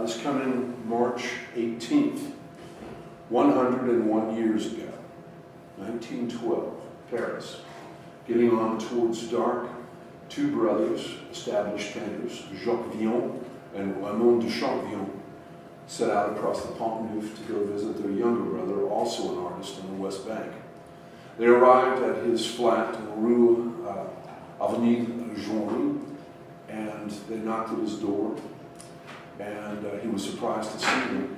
this coming March 18th, 101 years ago, 1912, Paris. Getting on towards dark, two brothers, established painters, Jacques Villon and Raymond Duchamp set out across the Pont Neuf to go visit their younger brother, also an artist in the West Bank. They arrived at his flat in Rue Avenue Jean, and they knocked at his door, and he was surprised to see them.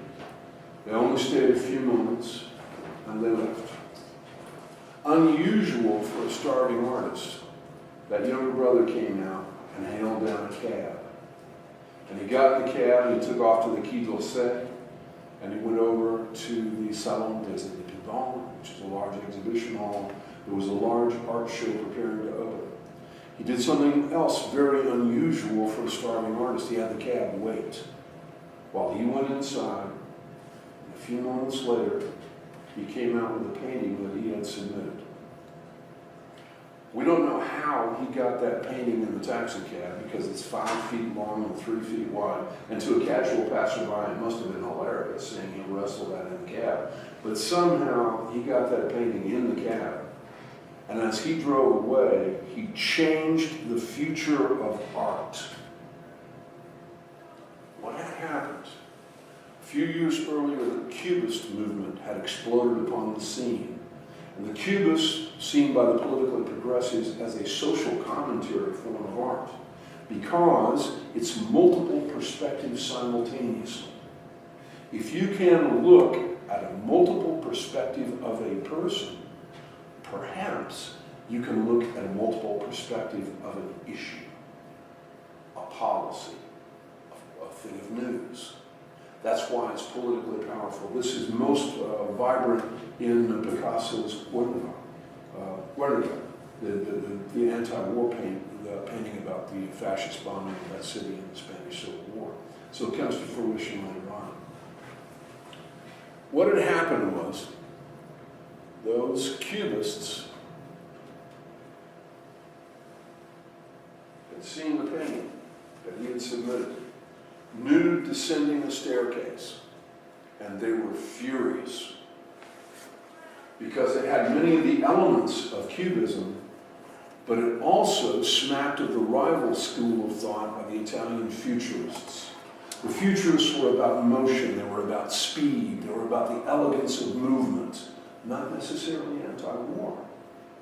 They only stayed a few moments, and they left. Unusual for a starving artist, that younger brother came out and hailed down a cab. And he got in the cab, and he took off to the Quai d'Orsay, and he went over to the Salon des Indépendants, which is a large exhibition hall. There was a large art show preparing to open. He did something else very unusual for a starving artist. He had the cab wait while he went inside. And a few moments later, he came out with a painting that he had submitted. We don't know how he got that painting in the taxi cab, because it's 5 feet long and 3 feet wide. And to a casual passerby, it must have been hilarious seeing him wrestle that in the cab. But somehow he got that painting in the cab. And as he drove away, he changed the future of art. What had happened? A few years earlier, the Cubist movement had exploded upon the scene. And the Cubists, seen by the politically progressives as a social commentary form of art, because it's multiple perspectives simultaneously. If you can look at a multiple perspective of a person, perhaps you can look at a multiple perspective of an issue, a policy, a thing of news. That's why it's politically powerful. This is most vibrant in Picasso's Guernica, the anti-war painting about the fascist bombing of that city in the Spanish Civil War. So it comes to fruition later on. What had happened was, those Cubists had seen the painting that he had submitted, nude descending the staircase, and they were furious because it had many of the elements of Cubism, but it also smacked of the rival school of thought of the Italian futurists. The futurists were about motion, they were about speed, they were about the elegance of movement, not necessarily anti-war,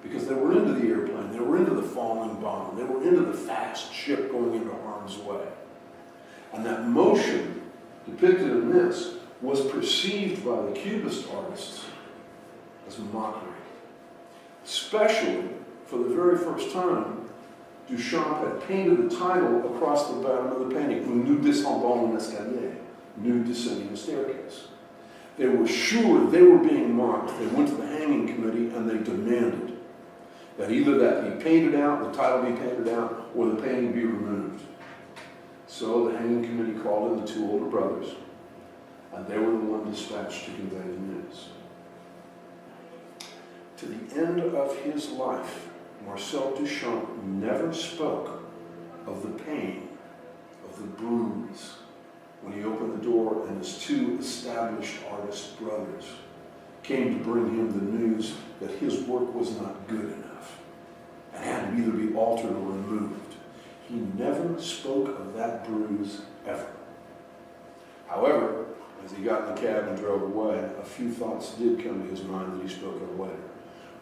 because they were into the airplane, they were into the falling bomb, they were into the fast ship going into harm's way. And that motion depicted in this was perceived by the Cubist artists as a mockery. Especially, for the very first time, Duchamp had painted the title across the bottom of the painting, "Nous descendons l'escalier," nude descending the staircase. They were sure they were being mocked. They went to the hanging committee and they demanded that either that be painted out, the title be painted out, or the painting be removed. So the hanging committee called in the two older brothers, and they were the one dispatched to convey the news. To the end of his life, Marcel Duchamp never spoke of the pain, of the bruise, when he opened the door and his two established artist brothers came to bring him the news that his work was not good enough and had to either be altered or removed. He never spoke of that bruise ever. However, as he got in the cab and drove away, a few thoughts did come to his mind that he spoke of later.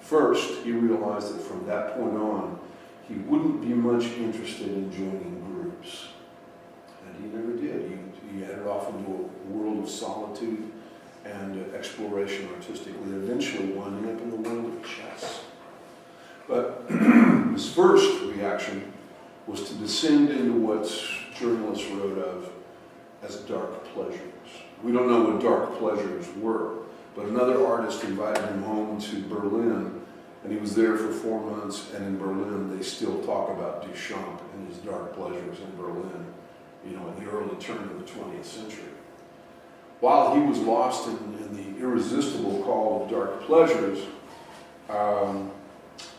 First, he realized that from that point on, he wouldn't be much interested in joining groups. And he never did. He headed off into a world of solitude and exploration artistically, eventually winding up in the world of chess. But his first reaction was to descend into what journalists wrote of as dark pleasures. We don't know what dark pleasures were, but another artist invited him home to Berlin, and he was there for 4 months, and in Berlin they still talk about Duchamp and his dark pleasures in Berlin, in the early turn of the 20th century. While he was lost in the irresistible call of dark pleasures,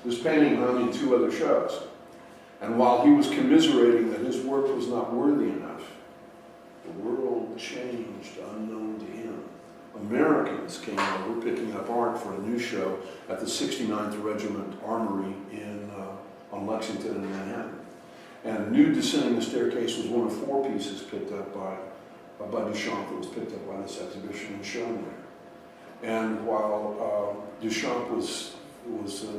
this painting hung in 2 other shows. And while he was commiserating that his work was not worthy enough, The world changed unknown to him. Americans came over picking up art for a new show at the 69th Regiment Armory on Lexington in Manhattan. And Nude Descending the Staircase was one of 4 pieces picked up by Duchamp that was picked up by this exhibition and shown there. And while Duchamp was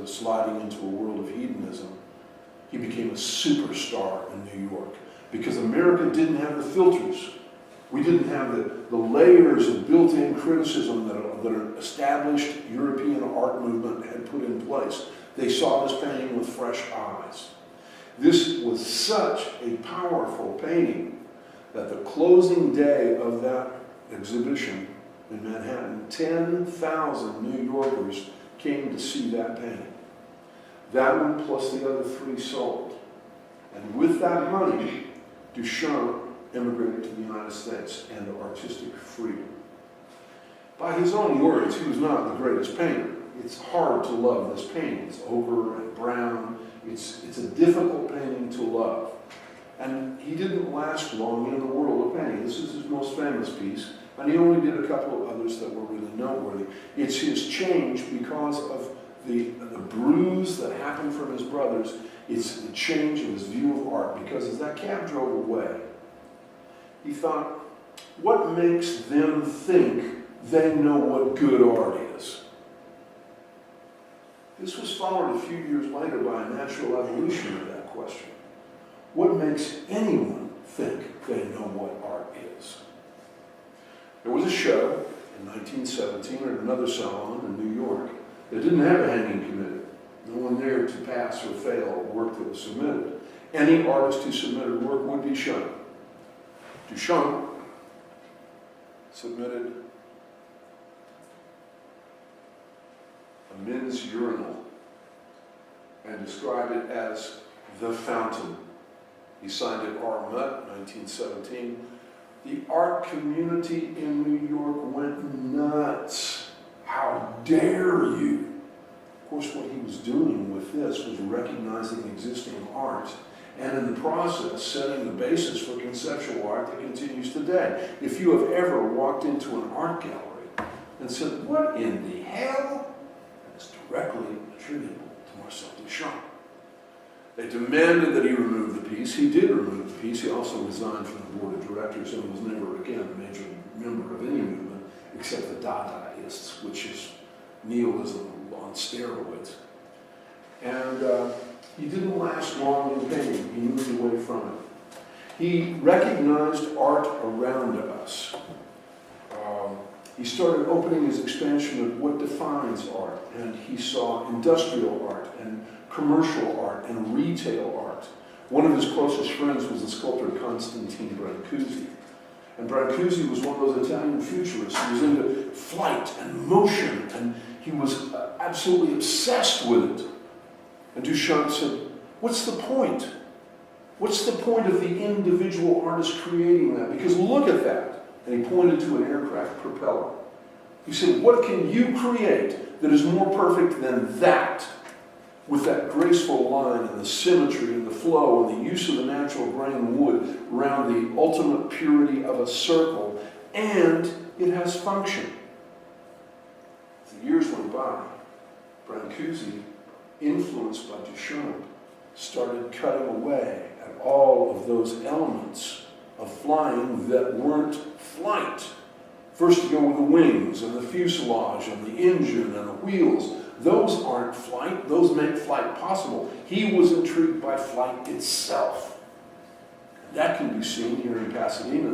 sliding into a world of hedonism, he became a superstar in New York because America didn't have the filters. We didn't have the layers of built-in criticism that an established European art movement had put in place. They saw this painting with fresh eyes. This was such a powerful painting that the closing day of that exhibition in Manhattan, 10,000 New Yorkers came to see that painting. That one plus the other 3 sold. And with that money, Duchamp immigrated to the United States and artistic freedom. By his own words, he was not the greatest painter. It's hard to love this painting. It's ochre and brown. It's a difficult painting to love. And he didn't last long in the world of painting. This is his most famous piece, and he only did a couple of others that were really noteworthy. It's his change because of the bruise that happened from his brothers. It's the change in his view of art, because as that cab drove away, he thought, what makes them think they know what good art is? This was followed a few years later by a natural evolution of that question. What makes anyone think they know what art is? There was a show in 1917 at another salon in New York that didn't have a hanging committee. No one there to pass or fail work that was submitted. Any artist who submitted work would be shown. Duchamp submitted a men's urinal and described it as the fountain. He signed it R. Mutt, 1917. The art community in New York went nuts. How dare you? Of course, what he was doing with this was recognizing existing art and in the process setting the basis for conceptual art that continues today. If you have ever walked into an art gallery and said, what in the hell? It's directly attributable to Marcel Duchamp. They demanded that he remove the piece. He did remove the piece. He also resigned from the board of directors and was never again a major member of any movement except the Dadaists, which is nihilism on steroids. And he didn't last long in painting. He moved away from it. He recognized art around us. He started opening his expansion of what defines art, and he saw industrial art and commercial art and retail art. One of his closest friends was the sculptor Constantine Brancusi. And Brancusi was one of those Italian futurists. He was into flight and motion, and he was absolutely obsessed with it. And Duchamp said, what's the point? What's the point of the individual artist creating that? Because look at that. And he pointed to an aircraft propeller. He said, what can you create that is more perfect than that? With that graceful line and the symmetry and the flow and the use of the natural grain wood around the ultimate purity of a circle, and it has function. As the years went by, Brancusi, influenced by Duchamp, started cutting away at all of those elements of flying that weren't flight. First to go with the wings and the fuselage and the engine and the wheels. Those aren't flight. Those make flight possible. He was intrigued by flight itself. That can be seen here in Pasadena.